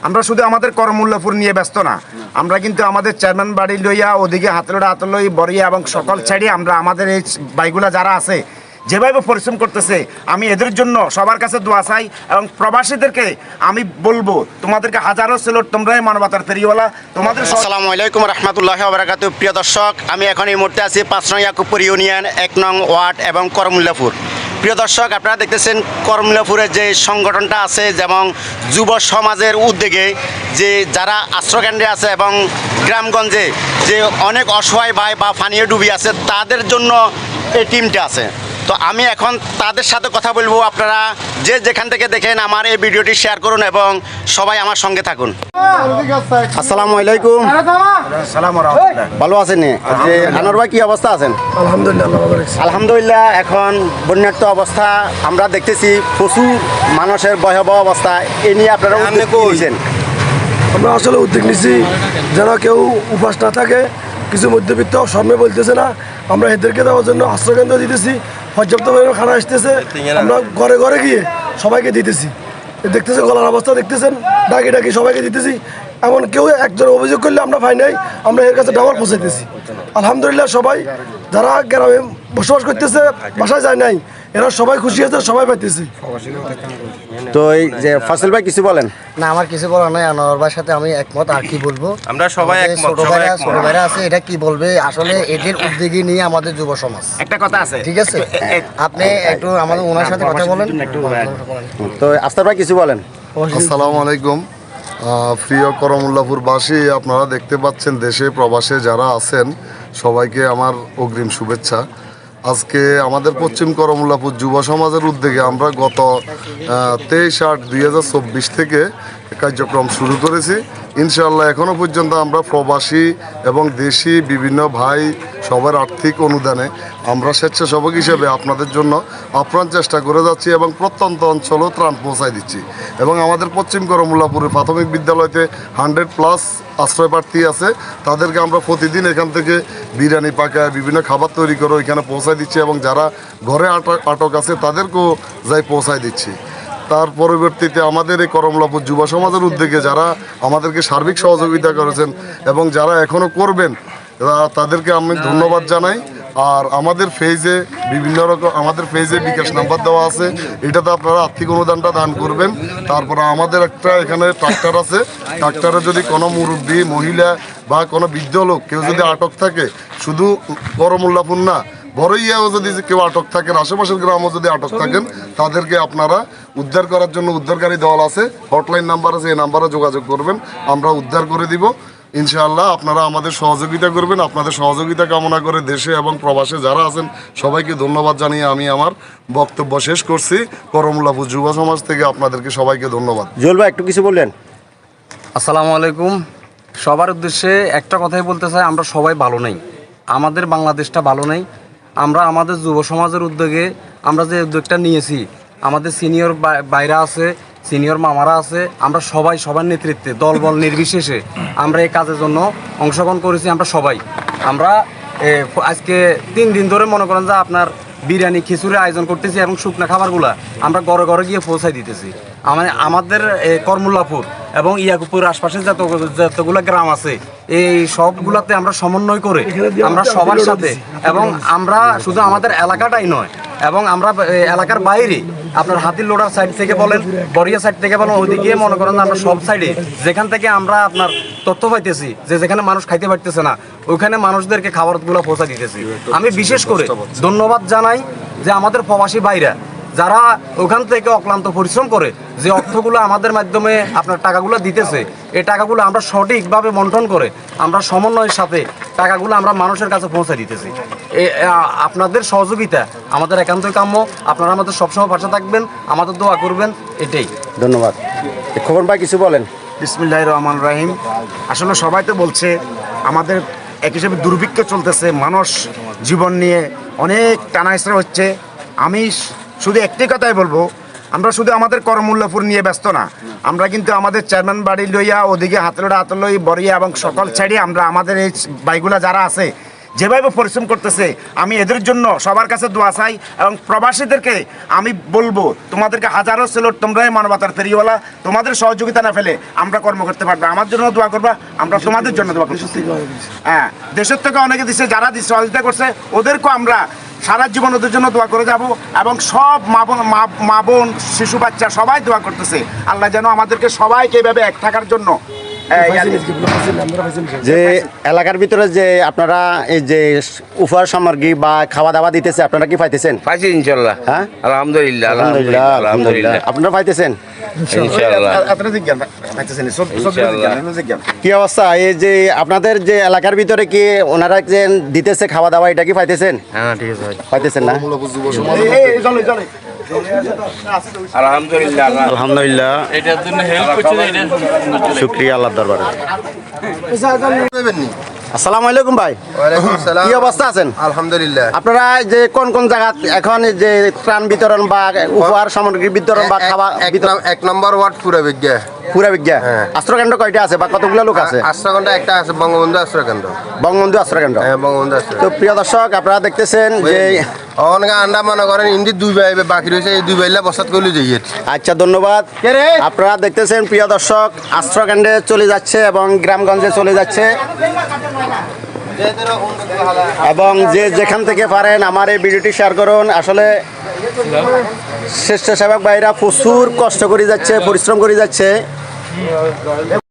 আমরা শুধু আমাদের করমুল্লাপুর নিয়ে ব্যস্ত না, আমরা কিন্তু আমাদের চেয়ারম্যান বাড়ি লইয়া ওদিকে হাতলোড়া হাতলই বরিয়া এবং সকল ছাড়িয়ে আমরা আমাদের এই ভাইগুলা যারা আছে যেভাবে পরিশ্রম করতেছে, আমি এদের জন্য সবার কাছে দোয়া চাই। এবং প্রবাসীদেরকে আমি বলবো, তোমাদেরকে হাজারো সেলুট, তোমরাই মানবতার ফেরিওয়ালা। তোমাদের আসসালামু আলাইকুম রহমতুল্লাহি ওয়া বারাকাতুহু। প্রিয় দর্শক, আমি এখন এই মুহূর্তে আছি 5 নং ইয়াকুবপুর ইউনিয়ন 1 নং ওয়ার্ড এবং করমুল্লাপুর। প্রিয় দর্শক, আপনারা দেখতেছেন করমুল্লাপুরের যে সংগঠনটা আছে, যেমন যুব সমাজের উদ্যোগে যে যারা আশ্রয়কেন্দ্রে আছে এবং গ্রামগঞ্জে যে অনেক অসহায় ভাই বা পানিয়ে ডুবি আছে, তাদের জন্য এই টিমটা আছে। তো আমি এখন তাদের সাথে কথা বলবো। আপনারা যে যেখান থেকে দেখেন আমার এই ভিডিওটি শেয়ার করুন এবং সবাই আমার সঙ্গে থাকুন। আসসালামু আলাইকুম। ভালো আছেন? যে আনোয়ার ভাই, কি অবস্থা আছেন? আলহামদুলিল্লাহ। এখন বন্যার্ত অবস্থা আমরা দেখতেছি, প্রচুর মানুষের ভয়াবহ অবস্থা। এ নিয়ে আপনারা উদ্যোগ নিয়েছেন? আমরা আসলে উদ্যোগ নিচ্ছি যেন কেউ উপাস না থাকে, কিছু মধ্যবিত্ত সামনে বলতেছে না, আমরা এদেরকে দেওয়ার জন্য আশ্রয়কেন্দ্র দিতেছি, পর্যাপ্ত পরিমাণে খানা আসতেছে, আমরা ঘরে ঘরে গিয়ে সবাইকে দিতেছি। দেখতেছে গলার অবস্থা দেখতেছেন, ডাকি ডাকি সবাইকে দিতেছি। এমন কেউ একজন অভিযোগ করলে আমরা পাই নাই, আমরা এর কাছে ডাবল পৌঁছাইতেছি। আলহামদুলিল্লাহ, সবাই যারা গ্রামে বসবাস করতেছে, বাসায় যায় নাই, এরা সবাই খুশি আছে, সবাই পাইতেছি। তো এই যে ফসল ভাই কিছু বলেন? না, আমার কিছু বলার নাই। আনোয়ার ভাইয়ের সাথে আমি একমত। আর কি বলবো, আমরা সবাই একমত। ছোট ভাইরা আছে, এটা কি বলবে আসলে, এদের উদ্যোগী নিয়ে আমাদের যুব সমাজ। একটা কথা আছে, ঠিক আছে, আপনি একটু আমাদের ওনার সাথে কথা বলেন। তো আস্তার ভাই কিছু বলেন? আসসালামু আলাইকুম। প্রিয় করমুল্লাপুরবাসী, আপনারা দেখতে পাচ্ছেন দেশে প্রবাসে যারা আছেন, সবাইকে আমার অগ্রিম শুভেচ্ছা। আজকে আমাদের পশ্চিম করমুল্লাপুর যুব সমাজের উদ্যোগে আমরা গত 23/8/2024 থেকে কার্যক্রম শুরু করেছি। ইনশাআল্লাহ এখনও পর্যন্ত আমরা প্রবাসী এবং দেশি বিভিন্ন ভাই সবার আর্থিক অনুদানে আমরা স্বেচ্ছাসেবক হিসেবে আপনাদের জন্য আপ্রাণ চেষ্টা করে যাচ্ছি এবং প্রত্যন্ত অঞ্চলেও ত্রাণ পৌঁছায় দিচ্ছি। এবং আমাদের পশ্চিম করমুল্লাপুরের প্রাথমিক বিদ্যালয়তে 100+ আশ্রয় প্রার্থী আছে, তাদেরকে আমরা প্রতিদিন এখান থেকে বিরিয়ানি পাকায় বিভিন্ন খাবার তৈরি করে ওইখানে পৌঁছায় দিচ্ছি এবং যারা ঘরে আটক আছে তাদেরকেও যাই পৌঁছায় দিচ্ছি। তার পরবর্তীতে আমাদের এই করমুল্লাপুর যুব সমাজের উদ্যোগে যারা আমাদেরকে সার্বিক সহযোগিতা করেছেন এবং যারা এখনও করবেন, তাদেরকে আমি ধন্যবাদ জানাই। আর আমাদের পেজে বিভিন্ন রকম বিকাশ নাম্বার দেওয়া আছে, এটাতে আপনারা আর্থিক অনুদানটা দান করবেন। তারপরে আমাদের একটা এখানে ট্রাক্টর আছে, ট্রাক্টরে যদি কোনো মুরব্বী মহিলা বা কোনো বৃদ্ধ লোক কেউ যদি আটক থাকে, শুধু করমুল্লাপুর না, বড়ইয়াও যদি কেউ আটক থাকেন, আশেপাশের গ্রামও যদি আটক থাকেন, তাদেরকে আপনারা উদ্ধার করার জন্য উদ্ধারকারী দল আছে, হটলাইন নাম্বার আছে, এই নাম্বারে যোগাযোগ করবেন, আমরা উদ্ধার করে দিব ইনশাআল্লাহ। আপনারা আমাদের সহযোগিতা করবেন। আপনাদের সহযোগিতা কামনা করে দেশে এবং প্রবাসে যারা আছেন সবাইকে ধন্যবাদ জানিয়ে আমি আমার বক্তব্য শেষ করছি। করমুল্লাপুর যুব সমাজ থেকে আপনাদেরকে সবাইকে ধন্যবাদ। জুয়েল ভাই একটু কিছু বললেন? আসসালামু আলাইকুম। সবার উদ্দেশ্যে একটা কথাই বলতে চাই, আমরা সবাই ভালো নেই, আমাদের বাংলাদেশটা ভালো নেই। আমরা আমাদের যুব সমাজের উদ্যোগে আমরা যে উদ্যোগটা নিয়েছি, আমাদের সিনিয়র বাইরা আছে, সিনিয়র মামারা আছে, আমরা সবাই সবার নেতৃত্বে দলবল নির্বিশেষে আমরা এই কাজের জন্য অংশগ্রহণ করেছি। আমরা আজকে 3 দিন ধরে মনে করেন যে আপনার বিরিয়ানি খিচুড়ির আয়োজন করতেছি এবং শুকনা খাবারগুলা আমরা ঘরে ঘরে গিয়ে পৌঁছাই দিতেছি। আমাদের করমুল্লাপুর এবং ইয়াকুবপুর আশপাশে যতগুলো গ্রাম আছে, এই সবগুলাতে আমরা সমন্বয় করে আমরা সবার সাথে, এবং আমরা শুধু আমাদের এলাকাটাই নয়, এবং আমরা এলাকার বাইরে আপনার হাতির লোডার সাইড থেকে বলেন, বরিয়া সাইড থেকে বলেন, ওইদিকে মনে করেন আমরা সব সাইডে যেখান থেকে আমরা আপনার তথ্য পাইতেছি যে যেখানে মানুষ খাইতে পারতেছে না, ওইখানে মানুষদেরকে খাবারগুলো পৌঁছা দিতেছি। আমি বিশেষ করে ধন্যবাদ জানাই যে আমাদের প্রবাসী ভাইরা যারা ওখান থেকে অক্লান্ত পরিশ্রম করে যে অর্থগুলো আমাদের মাধ্যমে আপনার টাকাগুলো দিতেছে, এই টাকাগুলো আমরা সঠিকভাবে বন্টন করে আমরা সমন্বয়ের সাথে টাকাগুলো আমরা মানুষের কাছে পৌঁছে দিতেছি। আপনাদের সহযোগিতা আমাদের একান্তই কাম্য। আপনারা আমাদের সবসময় পাশে থাকবেন, আমাদের দোয়া করবেন, এটাই। ধন্যবাদ। খবর ভাই কিছু বলেন? বিসমিল্লাহির রহমানির রহিম। আসলে সবাই তো বলছে আমাদের এক হিসেবে দুর্ভিক্ষ চলতেছে, মানুষ জীবন নিয়ে অনেক টানাহেঁচড়া হচ্ছে। আমি শুধু একটি কথাই বলবো, আমরা শুধু আমাদের করমুল্লাপুর নিয়ে ব্যস্ত না, আমরা কিন্তু আমাদের চেয়ারম্যান বাড়ি লইয়া ওদিকে হাতলোড়া হাতলই বরিয়া এবং সকল ছাড়িয়ে আমরা আমাদের এই ভাইগুলা যারা আছে যেভাবে পরিশ্রম করতেছে, আমি এদের জন্য সবার কাছে দোয়া চাই এবং প্রবাসীদেরকে আমি বলবো তোমাদেরকে হাজারো সেলট, তোমরাই মানবতার ফেরিওয়ালা, তোমাদের সহযোগিতা না ফেলে আমরা কর্ম করতে পারবো। আমার জন্য দোয়া করবা, আমরা তোমাদের জন্য দোয়া করছি। হ্যাঁ, দেশের থেকে অনেকে দিচ্ছে, যারা সহযোগিতা করছে ওদেরকেও আমরা সারা জীবন ওদের জন্য দোয়া করে যাব এবং সব মা বোন শিশু বাচ্চা সবাই দোয়া করতেছে আল্লাহ যেন আমাদেরকে সবাইকে এইভাবে এক থাকার জন্য যে এলাকার ভিতরে যে আপনারা এই যে উপহার সামগ্রী বা খাওয়া দাওয়া দিতেছে, আপনারা কি পাইতেছেন? পাইছি ইনশাল্লাহ। হ্যাঁ, আলহামদুলিল্লাহ আলহামদুলিল্লাহ, আলহামদুলিল্লাহ। আপনারা পাইতেছেন? ইনশাল্লাহ। কি অবস্থা এই যে আপনাদের যে এলাকার ভিতরে কি ওনারা যে দিতেছে খাওয়া দাওয়া, এটা কি পাইতেছেন? হ্যাঁ, ঠিক আছে ভাই। পাইতেছেন না? আলহামদুলিল্লাহ। আলহামদুলিল্লাহ, এটার জন্য হেল্প করছে যে এটা শুকরিয়া আল্লাহর দরবারে। আসসালামু আলাইকুম ভাই, কি অবস্থা আছেন? আলহামদুলিল্লাহ। আপনারা যে কোন কোন জায়গা এখন এই যে ত্রাণ বিতরণ বা উপহার সামগ্রী বিতরণ বা খাওয়া বিতরণ? এক নম্বর ওয়ার্ড পুরা বিজ্ঞা। পুরা বিজ্ঞা আশ্রয়কেন্দ্র কয়টা আছে বা কতগুলো লোক আছে? আশ্রয়কেন্দ্র একটা আছে, বঙ্গবন্ধু আশ্রয়কেন্দ্র। বঙ্গবন্ধু আশ্রয়কেন্দ্র। হ্যাঁ, বঙ্গবন্ধু আশ্রয়। তো প্রিয় দর্শক, আপনারা দেখতেছেন যে অনেক আন্ডা মনে করেন ইন্দি দুই ভাই বাকি রয়েছে, এই দুই ভাইলা বসাত করলে যাইয়ে। আচ্ছা, ধন্যবাদ। আপনারা দেখতেছেন প্রিয় দর্শক, আশ্রয়কেন্দ্রে চলে যাচ্ছে এবং গ্রামগঞ্জে চলে যাচ্ছে এবং যে যেখান থেকে পারেন আমার এই ভিডিওটি শেয়ার করুন। আসলে স্বেচ্ছাসেবক ভাইরা প্রচুর কষ্ট করে যাচ্ছে, পরিশ্রম করে যাচ্ছে।